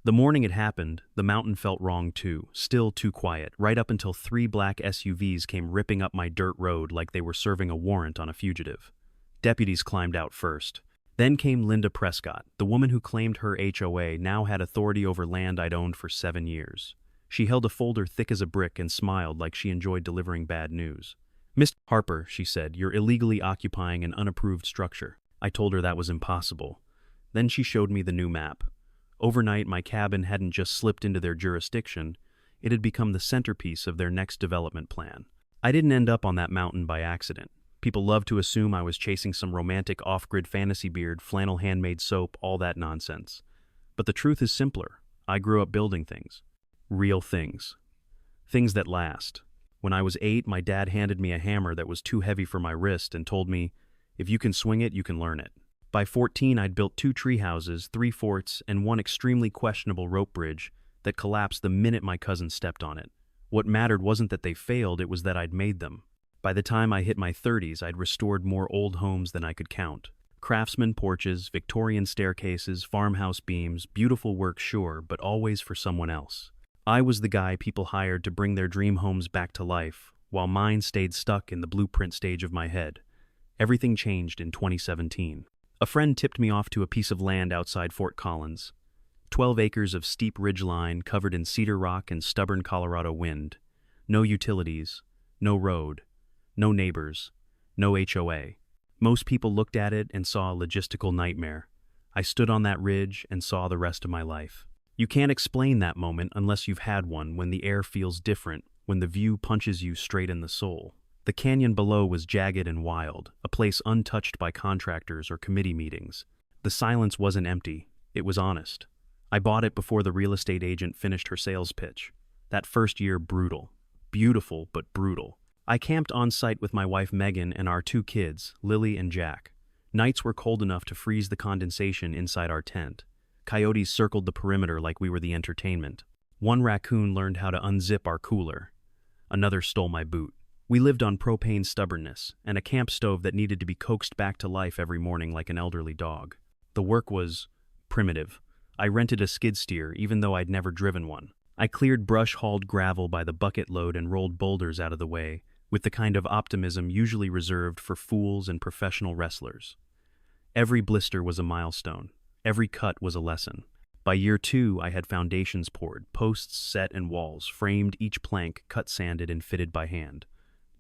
The morning it happened, the mountain felt wrong too, still too quiet, right up until three black SUVs came ripping up my dirt road like they were serving a warrant on a fugitive. Deputies climbed out first. Then came Linda Prescott, the woman who claimed her HOA now had authority over land I'd owned for 7 years. She held a folder thick as a brick and smiled like she enjoyed delivering bad news. "Mr. Harper," she said, "you're illegally occupying an unapproved structure." I told her that was impossible. Then she showed me the new map. Overnight, my cabin hadn't just slipped into their jurisdiction, it had become the centerpiece of their next development plan. I didn't end up on that mountain by accident. People love to assume I was chasing some romantic off-grid fantasy beard, flannel handmade soap, all that nonsense. But the truth is simpler. I grew up building things. Real things. Things that last. When I was 8, my dad handed me a hammer that was too heavy for my wrist and told me, "If you can swing it, you can learn it." By 14, I'd built 2 tree houses, 3 forts, and 1 extremely questionable rope bridge that collapsed the minute my cousin stepped on it. What mattered wasn't that they failed, it was that I'd made them. By the time I hit my 30s, I'd restored more old homes than I could count. Craftsman porches, Victorian staircases, farmhouse beams, beautiful work sure, but always for someone else. I was the guy people hired to bring their dream homes back to life, while mine stayed stuck in the blueprint stage of my head. Everything changed in 2017. A friend tipped me off to a piece of land outside Fort Collins. 12 acres of steep ridgeline covered in cedar rock and stubborn Colorado wind. No utilities, no road, no neighbors, no HOA. Most people looked at it and saw a logistical nightmare. I stood on that ridge and saw the rest of my life. You can't explain that moment unless you've had one, when the air feels different, when the view punches you straight in the soul. The canyon below was jagged and wild, a place untouched by contractors or committee meetings. The silence wasn't empty, it was honest. I bought it before the real estate agent finished her sales pitch. That first year, brutal. Beautiful, but brutal. I camped on site with my wife Megan and our 2 kids, Lily and Jack. Nights were cold enough to freeze the condensation inside our tent. Coyotes circled the perimeter like we were the entertainment. One raccoon learned how to unzip our cooler. Another stole my boot. We lived on propane stubbornness and a camp stove that needed to be coaxed back to life every morning like an elderly dog. The work was primitive. I rented a skid steer even though I'd never driven one. I cleared brush, hauled gravel by the bucket load, and rolled boulders out of the way, with the kind of optimism usually reserved for fools and professional wrestlers. Every blister was a milestone. Every cut was a lesson. By year 2, I had foundations poured, posts set, and walls framed, each plank cut, sanded, and fitted by hand.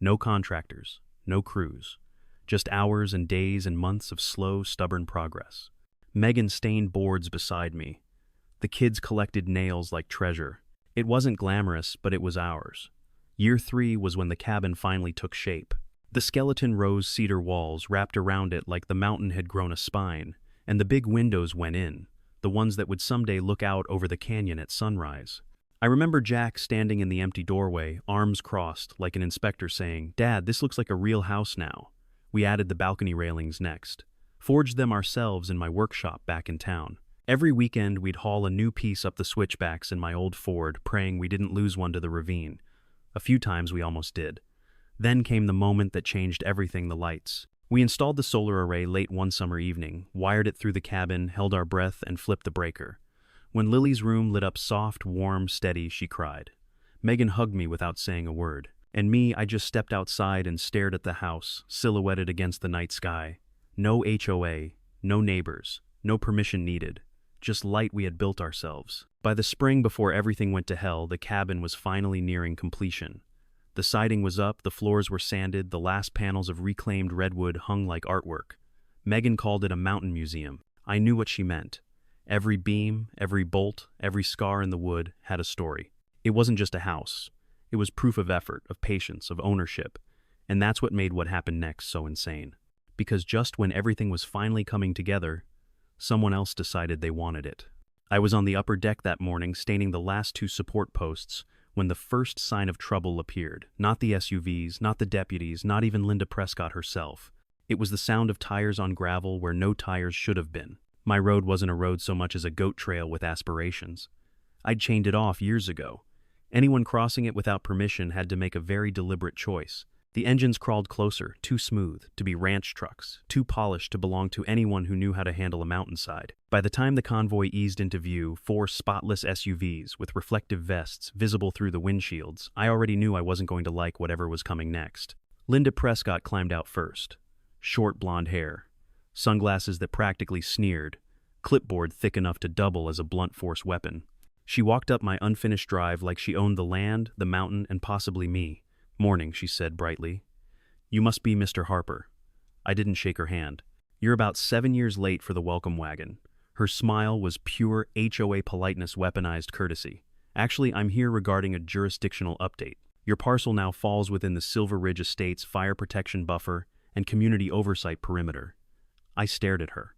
No contractors, no crews, just hours and days and months of slow, stubborn progress. Megan stained boards beside me. The kids collected nails like treasure. It wasn't glamorous, but it was ours. Year 3 was when the cabin finally took shape. The skeleton rose cedar walls wrapped around it like the mountain had grown a spine, and the big windows went in, the ones that would someday look out over the canyon at sunrise. I remember Jack standing in the empty doorway, arms crossed, like an inspector saying, "Dad, this looks like a real house now." We added the balcony railings next. Forged them ourselves in my workshop back in town. Every weekend we'd haul a new piece up the switchbacks in my old Ford, praying we didn't lose one to the ravine. A few times we almost did. Then came the moment that changed everything: the lights. We installed the solar array late one summer evening, wired it through the cabin, held our breath, and flipped the breaker. When Lily's room lit up soft, warm, steady, she cried. Megan hugged me without saying a word. And me, I just stepped outside and stared at the house, silhouetted against the night sky. No HOA, no neighbors, no permission needed. Just light we had built ourselves. By the spring before everything went to hell, the cabin was finally nearing completion. The siding was up, the floors were sanded, the last panels of reclaimed redwood hung like artwork. Megan called it a mountain museum. I knew what she meant. Every beam, every bolt, every scar in the wood had a story. It wasn't just a house. It was proof of effort, of patience, of ownership. And that's what made what happened next so insane. Because just when everything was finally coming together, someone else decided they wanted it. I was on the upper deck that morning, staining the last 2 support posts, when the first sign of trouble appeared. Not the SUVs, not the deputies, not even Linda Prescott herself. It was the sound of tires on gravel where no tires should have been. My road wasn't a road so much as a goat trail with aspirations. I'd chained it off years ago. Anyone crossing it without permission had to make a very deliberate choice. The engines crawled closer, too smooth to be ranch trucks, too polished to belong to anyone who knew how to handle a mountainside. By the time the convoy eased into view, 4 spotless SUVs with reflective vests visible through the windshields, I already knew I wasn't going to like whatever was coming next. Linda Prescott climbed out first. Short blonde hair, sunglasses that practically sneered, clipboard thick enough to double as a blunt force weapon. She walked up my unfinished drive like she owned the land, the mountain, and possibly me. "Morning," she said brightly. "You must be Mr. Harper." I didn't shake her hand. "You're about 7 years late for the welcome wagon." Her smile was pure HOA politeness weaponized courtesy. "Actually, I'm here regarding a jurisdictional update. Your parcel now falls within the Silver Ridge Estates fire protection buffer and community oversight perimeter." I stared at her.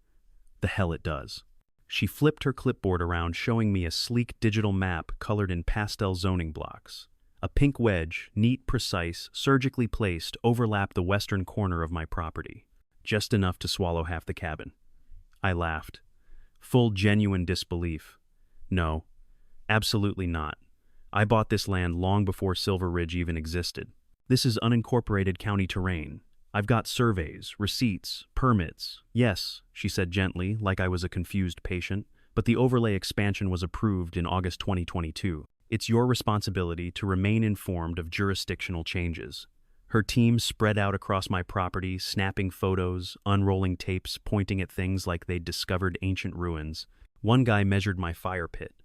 "The hell it does." She flipped her clipboard around, showing me a sleek digital map colored in pastel zoning blocks. A pink wedge, neat, precise, surgically placed, overlapped the western corner of my property, just enough to swallow half the cabin. I laughed. Full genuine disbelief. "No, absolutely not. I bought this land long before Silver Ridge even existed. This is unincorporated county terrain. I've got surveys, receipts, permits." "Yes," she said gently, like I was a confused patient, "but the overlay expansion was approved in August 2022. It's your responsibility to remain informed of jurisdictional changes." Her team spread out across my property, snapping photos, unrolling tapes, pointing at things like they'd discovered ancient ruins. One guy measured my fire pit.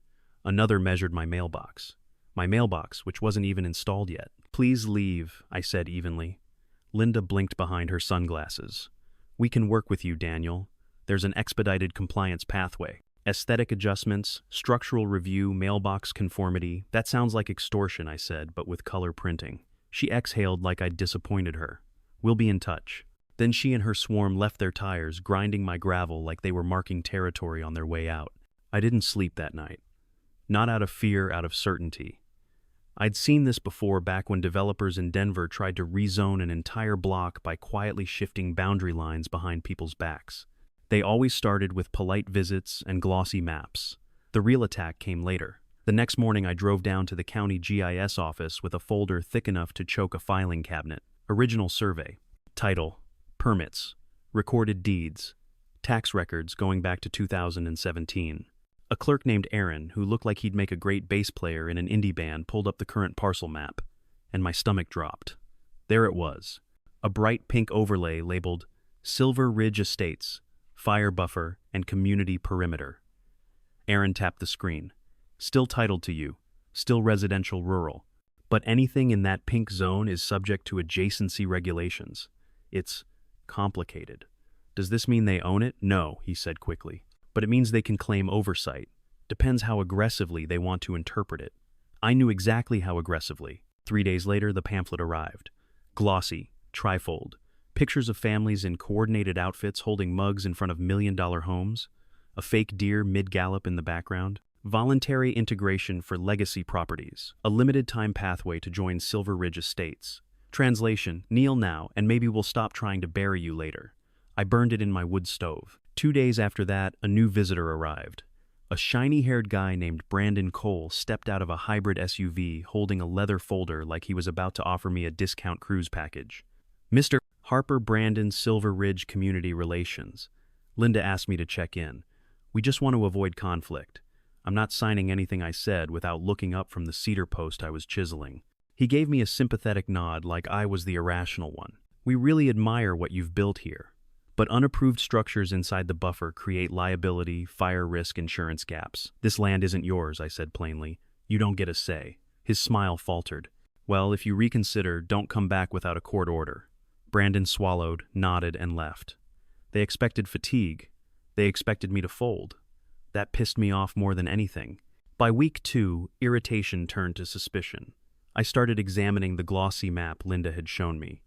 Another measured my mailbox. My mailbox, which wasn't even installed yet. "Please leave," I said evenly. Linda blinked behind her sunglasses. "We can work with you, Daniel. There's an expedited compliance pathway. Aesthetic adjustments, structural review, mailbox conformity. That sounds like extortion," I said, but with color printing. She exhaled like I'd disappointed her. "We'll be in touch." Then she and her swarm left their tires, grinding my gravel like they were marking territory on their way out. I didn't sleep that night. Not out of fear, out of certainty. I'd seen this before back when developers in Denver tried to rezone an entire block by quietly shifting boundary lines behind people's backs. They always started with polite visits and glossy maps. The real attack came later. The next morning I drove down to the county GIS office with a folder thick enough to choke a filing cabinet. Original survey. Title: Permits. Recorded deeds. Tax records going back to 2017. A clerk named Aaron, who looked like he'd make a great bass player in an indie band, pulled up the current parcel map, and my stomach dropped. There it was. A bright pink overlay labeled Silver Ridge Estates, Fire Buffer, and Community Perimeter. Aaron tapped the screen. "Still titled to you. Still residential rural. But anything in that pink zone is subject to adjacency regulations. It's complicated." "Does this mean they own it?" "No," he said quickly. "But it means they can claim oversight. Depends how aggressively they want to interpret it." I knew exactly how aggressively. 3 days later, the pamphlet arrived. Glossy, trifold. Pictures of families in coordinated outfits holding mugs in front of million-dollar homes. A fake deer mid-gallop in the background. Voluntary integration for legacy properties. A limited-time pathway to join Silver Ridge Estates. Translation: kneel now, and maybe we'll stop trying to bury you later. I burned it in my wood stove. 2 days after that, a new visitor arrived. A shiny-haired guy named Brandon Cole stepped out of a hybrid SUV holding a leather folder like he was about to offer me a discount cruise package. "Mr. Harper, Brandon, Silver Ridge Community Relations." Linda asked me to check in. "We just want to avoid conflict. I'm not signing anything I said without looking up from the cedar post I was chiseling." He gave me a sympathetic nod like I was the irrational one. "We really admire what you've built here. But unapproved structures inside the buffer create liability, fire risk, insurance gaps. This land isn't yours," I said plainly. "You don't get a say." His smile faltered. "Well, if you reconsider, don't come back without a court order." Brandon swallowed, nodded, and left. They expected fatigue. They expected me to fold. That pissed me off more than anything. By week 2, irritation turned to suspicion. I started examining the glossy map Linda had shown me.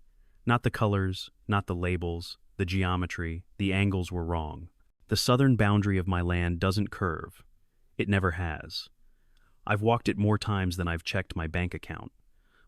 Not the colors, not the labels, the geometry, the angles were wrong. The southern boundary of my land doesn't curve. It never has. I've walked it more times than I've checked my bank account.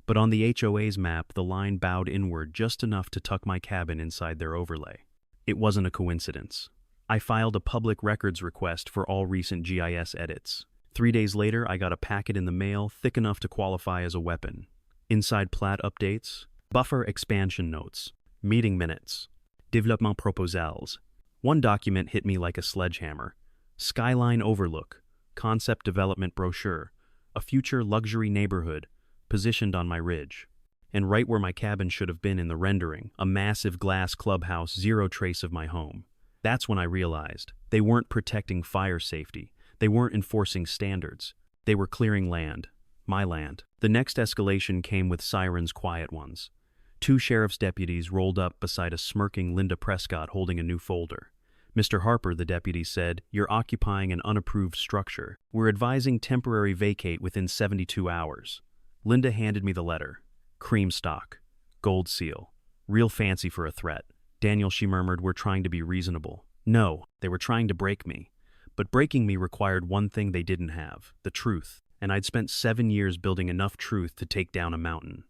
But on the HOA's map, the line bowed inward just enough to tuck my cabin inside their overlay. It wasn't a coincidence. I filed a public records request for all recent GIS edits. 3 days later, I got a packet in the mail thick enough to qualify as a weapon. Inside plat updates, Buffer expansion notes, meeting minutes, développement proposals. One document hit me like a sledgehammer. Skyline overlook, concept development brochure, a future luxury neighborhood, positioned on my ridge. And right where my cabin should have been in the rendering, a massive glass clubhouse, zero trace of my home. That's when I realized they weren't protecting fire safety. They weren't enforcing standards. They were clearing land. My land. The next escalation came with sirens, quiet ones. Two sheriff's deputies rolled up beside a smirking Linda Prescott holding a new folder. "Mr. Harper," the deputy said, "you're occupying an unapproved structure. We're advising temporary vacate within 72 hours. Linda handed me the letter. Cream stock. Gold seal. Real fancy for a threat. "Daniel," she murmured, "we're trying to be reasonable." No, they were trying to break me. But breaking me required one thing they didn't have, the truth. And I'd spent 7 years building enough truth to take down a mountain.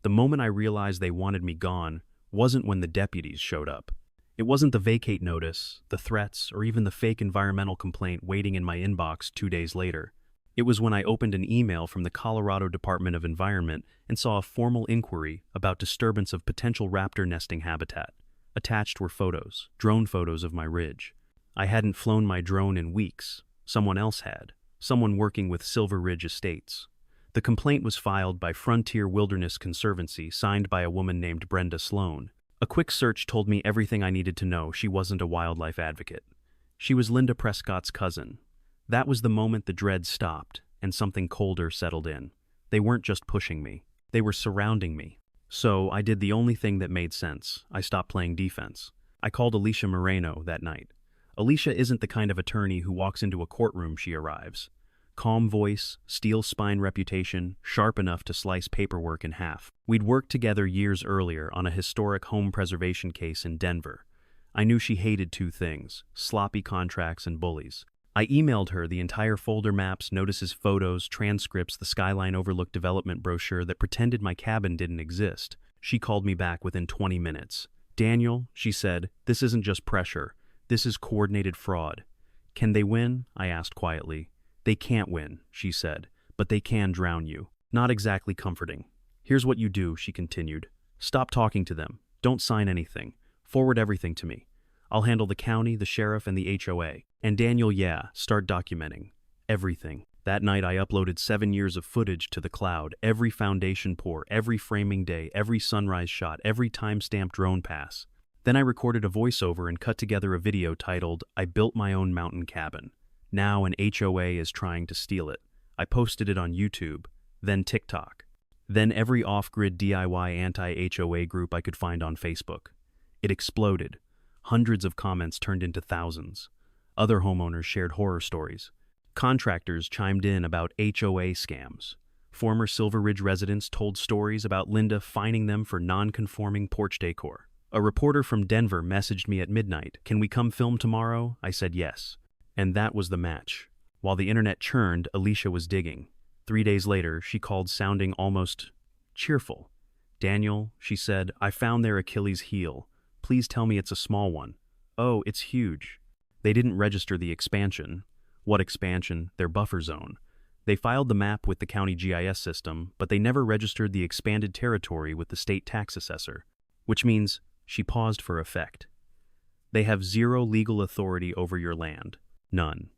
The moment I realized they wanted me gone wasn't when the deputies showed up. It wasn't the vacate notice, the threats, or even the fake environmental complaint waiting in my inbox 2 days later. It was when I opened an email from the Colorado Department of Environment and saw a formal inquiry about disturbance of potential raptor nesting habitat. Attached were photos, drone photos of my ridge. I hadn't flown my drone in weeks. Someone else had. Someone working with Silver Ridge Estates. The complaint was filed by Frontier Wilderness Conservancy, signed by a woman named Brenda Sloan. A quick search told me everything I needed to know. She wasn't a wildlife advocate. She was Linda Prescott's cousin. That was the moment the dread stopped, and something colder settled in. They weren't just pushing me. They were surrounding me. So I did the only thing that made sense. I stopped playing defense. I called Alicia Moreno that night. Alicia isn't the kind of attorney who walks into a courtroom she arrives. Calm voice, steel spine reputation, sharp enough to slice paperwork in half. We'd worked together years earlier on a historic home preservation case in Denver. I knew she hated two things: sloppy contracts and bullies. I emailed her the entire folder: maps, notices, photos, transcripts, the Skyline Overlook development brochure that pretended my cabin didn't exist. She called me back within 20 minutes. "Daniel," she said, "this isn't just pressure. This is coordinated fraud." "Can they win?" I asked quietly. "They can't win," she said, "but they can drown you." Not exactly comforting. "Here's what you do," she continued. "Stop talking to them. Don't sign anything. Forward everything to me. I'll handle the county, the sheriff, and the HOA. And Daniel, start documenting. Everything." That night I uploaded 7 years of footage to the cloud, every foundation pour, every framing day, every sunrise shot, every time-stamped drone pass. Then I recorded a voiceover and cut together a video titled, "I Built My Own Mountain Cabin. Now an HOA is trying to steal it." I posted it on YouTube, then TikTok, then every off-grid DIY anti-HOA group I could find on Facebook. It exploded. Hundreds of comments turned into thousands. Other homeowners shared horror stories. Contractors chimed in about HOA scams. Former Silver Ridge residents told stories about Linda fining them for non-conforming porch decor. A reporter from Denver messaged me at midnight. "Can we come film tomorrow?" I said yes. And that was the match. While the internet churned, Alicia was digging. 3 days later, she called sounding almost cheerful. "Daniel," she said, "I found their Achilles heel. Please tell me it's a small one." "Oh, it's huge." They didn't register the expansion. What expansion? Their buffer zone. They filed the map with the county GIS system, but they never registered the expanded territory with the state tax assessor. Which means, she paused for effect. They have zero legal authority over your land. None.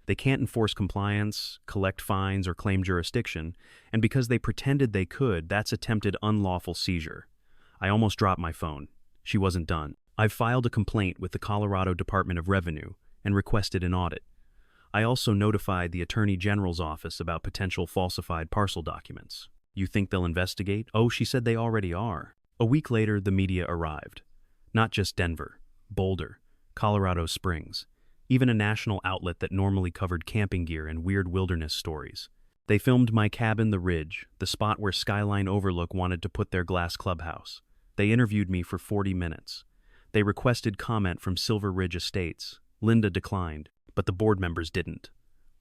They can't enforce compliance, collect fines, or claim jurisdiction, and because they pretended they could, that's attempted unlawful seizure. I almost dropped my phone. She wasn't done. I've filed a complaint with the Colorado Department of Revenue and requested an audit. I also notified the Attorney General's office about potential falsified parcel documents. "You think they'll investigate?" "Oh," she said, "they already are." A week later, the media arrived. Not just Denver, Boulder, Colorado Springs, even a national outlet that normally covered camping gear and weird wilderness stories. They filmed my cabin, the ridge, the spot where Skyline Overlook wanted to put their glass clubhouse. They interviewed me for 40 minutes. They requested comment from Silver Ridge Estates. Linda declined, but the board members didn't.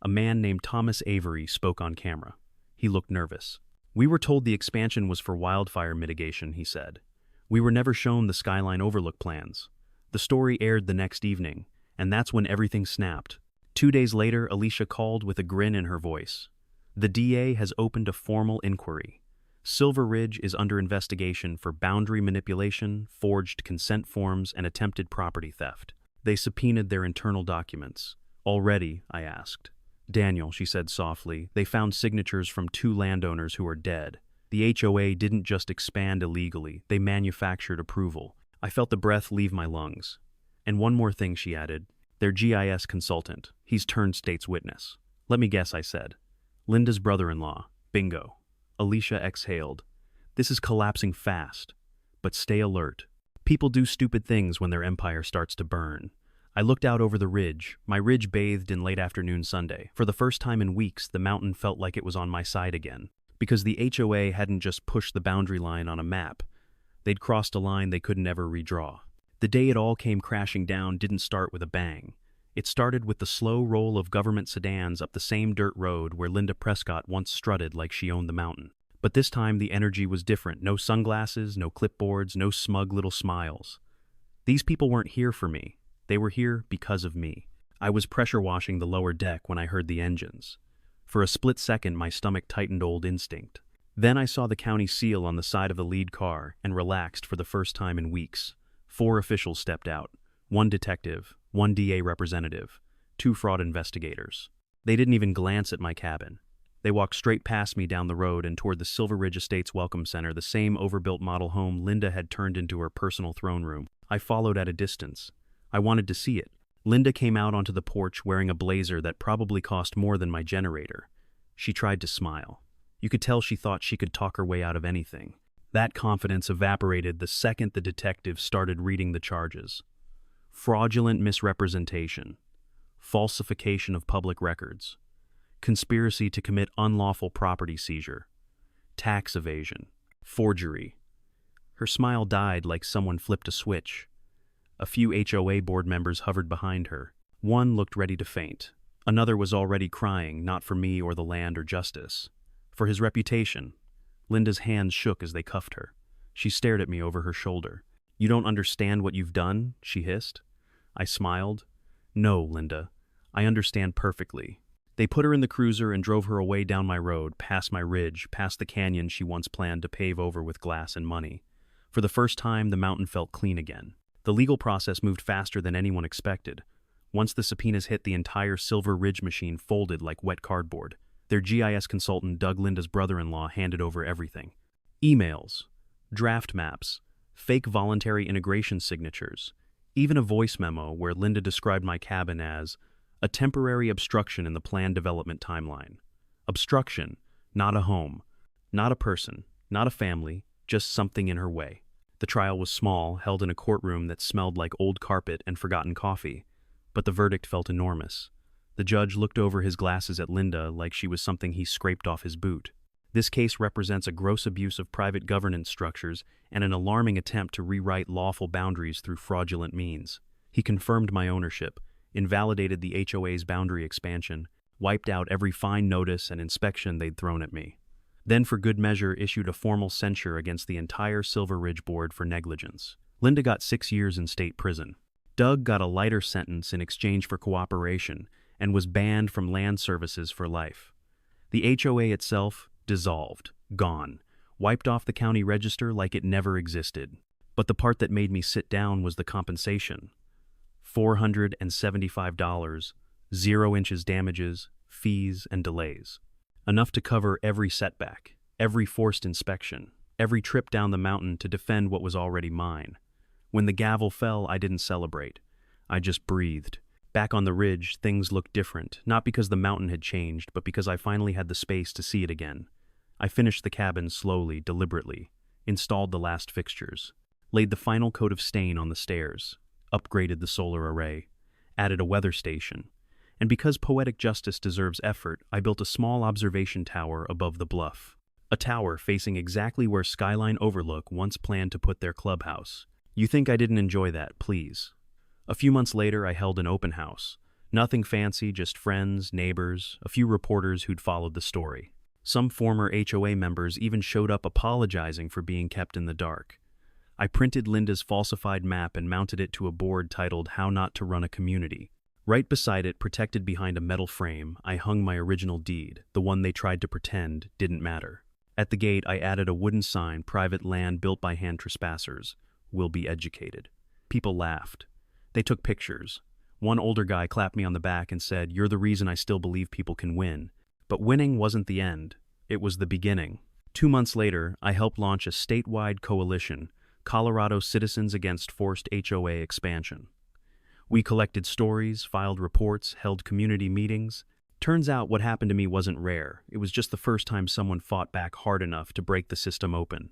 A man named Thomas Avery spoke on camera. He looked nervous. "We were told the expansion was for wildfire mitigation," he said. "We were never shown the Skyline Overlook plans." The story aired the next evening, and that's when everything snapped. 2 days later, Alicia called with a grin in her voice. "The DA has opened a formal inquiry. Silver Ridge is under investigation for boundary manipulation, forged consent forms, and attempted property theft. They subpoenaed their internal documents. Already, I asked. Daniel, she said softly, they found signatures from 2 landowners who are dead. The HOA didn't just expand illegally, they manufactured approval. I felt the breath leave my lungs. And one more thing, she added. Their GIS consultant. He's turned state's witness. Let me guess, I said. Linda's brother-in-law. Bingo. Alicia exhaled. This is collapsing fast. But stay alert. People do stupid things when their empire starts to burn. I looked out over the ridge. My ridge bathed in late afternoon Sunday. For the first time in weeks, the mountain felt like it was on my side again. Because the HOA hadn't just pushed the boundary line on a map. They'd crossed a line they couldn't ever redraw. The day it all came crashing down didn't start with a bang. It started with the slow roll of government sedans up the same dirt road where Linda Prescott once strutted like she owned the mountain. But this time the energy was different. No sunglasses, no clipboards, no smug little smiles. These people weren't here for me. They were here because of me. I was pressure washing the lower deck when I heard the engines. For a split second, my stomach tightened old instinct. Then I saw the county seal on the side of the lead car and relaxed for the first time in weeks. 4 officials stepped out. 1 detective, 1 DA representative, 2 fraud investigators. They didn't even glance at my cabin. They walked straight past me down the road and toward the Silver Ridge Estates Welcome Center, the same overbuilt model home Linda had turned into her personal throne room. I followed at a distance. I wanted to see it. Linda came out onto the porch wearing a blazer that probably cost more than my generator. She tried to smile. You could tell she thought she could talk her way out of anything. That confidence evaporated the second the detective started reading the charges. Fraudulent misrepresentation, falsification of public records, conspiracy to commit unlawful property seizure, tax evasion, forgery. Her smile died like someone flipped a switch. A few HOA board members hovered behind her. One looked ready to faint. Another was already crying, not for me or the land or justice. For his reputation. Linda's hands shook as they cuffed her. She stared at me over her shoulder. You don't understand what you've done? She hissed. I smiled. No, Linda. I understand perfectly. They put her in the cruiser and drove her away down my road, past my ridge, past the canyon she once planned to pave over with glass and money. For the first time, the mountain felt clean again. The legal process moved faster than anyone expected. Once the subpoenas hit, the entire Silver Ridge machine folded like wet cardboard. Their GIS consultant, Doug, Linda's brother-in-law, handed over everything. Emails, draft maps, fake voluntary integration signatures, even a voice memo where Linda described my cabin as a temporary obstruction in the planned development timeline. Obstruction, not a home, not a person, not a family, just something in her way. The trial was small, held in a courtroom that smelled like old carpet and forgotten coffee, but the verdict felt enormous. The judge looked over his glasses at Linda like she was something he scraped off his boot. This case represents a gross abuse of private governance structures and an alarming attempt to rewrite lawful boundaries through fraudulent means. He confirmed my ownership, invalidated the HOA's boundary expansion, wiped out every fine notice and inspection they'd thrown at me. Then, for good measure, issued a formal censure against the entire Silver Ridge board for negligence. Linda got 6 years in state prison. Doug got a lighter sentence in exchange for cooperation and was banned from land services for life. The HOA itself dissolved, gone, wiped off the county register like it never existed. But the part that made me sit down was the compensation. $475, 0 inches damages, fees, and delays. Enough to cover every setback, every forced inspection, every trip down the mountain to defend what was already mine. When the gavel fell, I didn't celebrate. I just breathed. Back on the ridge, things looked different, not because the mountain had changed, but because I finally had the space to see it again. I finished the cabin slowly, deliberately, installed the last fixtures, laid the final coat of stain on the stairs, upgraded the solar array, added a weather station, and because poetic justice deserves effort, I built a small observation tower above the bluff. A tower facing exactly where Skyline Overlook once planned to put their clubhouse. You think I didn't enjoy that, please. A few months later, I held an open house. Nothing fancy, just friends, neighbors, a few reporters who'd followed the story. Some former HOA members even showed up apologizing for being kept in the dark. I printed Linda's falsified map and mounted it to a board titled "How Not to Run a Community." Right beside it, protected behind a metal frame, I hung my original deed, the one they tried to pretend didn't matter. At the gate, I added a wooden sign, private land built by hand trespassers. Will be educated. People laughed. They took pictures. One older guy clapped me on the back and said, "You're the reason I still believe people can win." But winning wasn't the end. It was the beginning. 2 months later, I helped launch a statewide coalition, Colorado Citizens Against Forced HOA Expansion. We collected stories, filed reports, held community meetings. Turns out what happened to me wasn't rare. It was just the first time someone fought back hard enough to break the system open.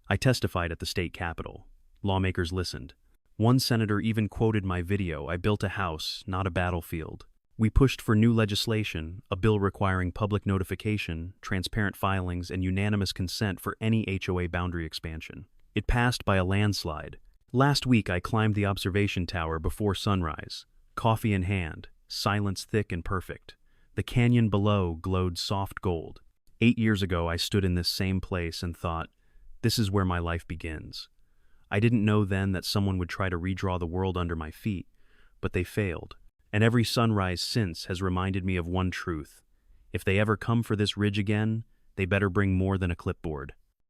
I testified at the state capitol. Lawmakers listened. One senator even quoted my video, "I built a house, not a battlefield." We pushed for new legislation, a bill requiring public notification, transparent filings, and unanimous consent for any HOA boundary expansion. It passed by a landslide. Last week, I climbed the observation tower before sunrise, coffee in hand, silence thick and perfect. The canyon below glowed soft gold. 8 years ago, I stood in this same place and thought, this is where my life begins. I didn't know then that someone would try to redraw the world under my feet, but they failed. And every sunrise since has reminded me of one truth. If they ever come for this ridge again, they better bring more than a clipboard.